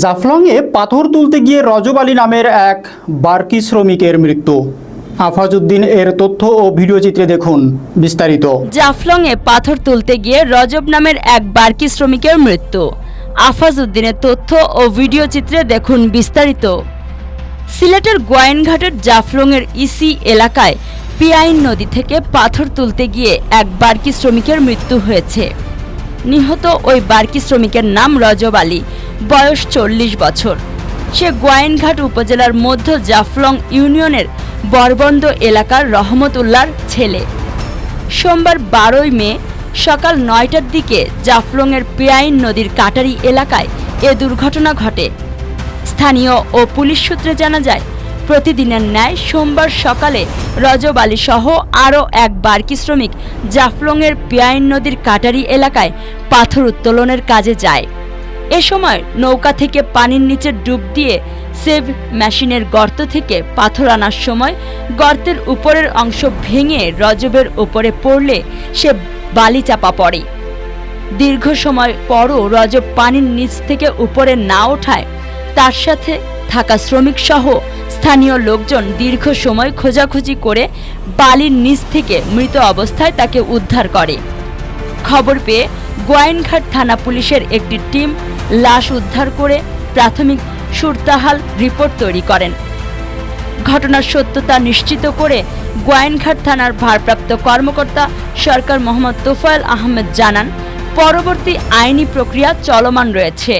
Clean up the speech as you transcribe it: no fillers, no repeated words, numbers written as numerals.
জাফলংয়ে পাথর তুলতে গিয়ে রজব আলী নামের এক বার্কি শ্রমিকের মৃত্যু। আফাজউদ্দিন এর তথ্য ও ভিডিও চিত্রে দেখুন বিস্তারিত। জাফলংয়ে পাথর তুলতে গিয়ে রজব নামের এক বার্কি শ্রমিকের মৃত্যু। আফাজউদ্দিনের তথ্য ও ভিডিও চিত্রে দেখুন বিস্তারিত। সিলেটের গোয়াইনঘাটের জাফলংয়ের ইসি এলাকায় পিয়াইন নদী থেকে পাথর তুলতে গিয়ে এক বার্কি শ্রমিকের মৃত্যু হয়েছে। নিহত ওই বার্কি শ্রমিকের নাম রজব আলী, বয়স 40 বছর। সে গোয়াইনঘাট উপজেলার মধ্য জাফলং ইউনিয়নের বরবন্দ এলাকার রহমতুল্লাহর ছেলে। সোমবার 12 মে সকাল 9টার দিকে জাফলংয়ের পিয়াইন নদীর কাটারি এলাকায় এ দুর্ঘটনা ঘটে। স্থানীয় ও পুলিশ সূত্রে জানা যায়, প্রতিদিনের ন্যায় সোমবার সকালে রজব আলী সহ আরও এক বার্কি শ্রমিক জাফলংয়ের পিয়াইন নদীর কাটারি এলাকায় পাথর উত্তোলনের কাজে যায়। এ সময় নৌকা থেকে পানির নিচে ডুব দিয়ে সেভ মেশিনের গর্ত থেকে পাথর আনার সময় গর্তের উপরের অংশ ভেঙে রজবের উপরে পড়লে সে বালি চাপা পড়ে। দীর্ঘ সময় পরও রজব পানির নিচ থেকে উপরে না ওঠায় তার সাথে থাকা শ্রমিক সহ স্থানীয় লোকজন দীর্ঘ সময় খোঁজাখুঁজি করে বালির নিচ থেকে মৃত অবস্থায় তাকে উদ্ধার করে। খবর পেয়ে গোয়াইনঘাট থানা পুলিশের একটি টিম লাশ উদ্ধার করে প্রাথমিক সুরতাহাল রিপোর্ট তৈরি করেন। ঘটনার সত্যতা নিশ্চিত করে গোয়াইনঘাট থানার ভারপ্রাপ্ত কর্মকর্তা সরকার মোহাম্মদ তোফায়েল আহমেদ জানান, পরবর্তী আইনি প্রক্রিয়া চলমান রয়েছে।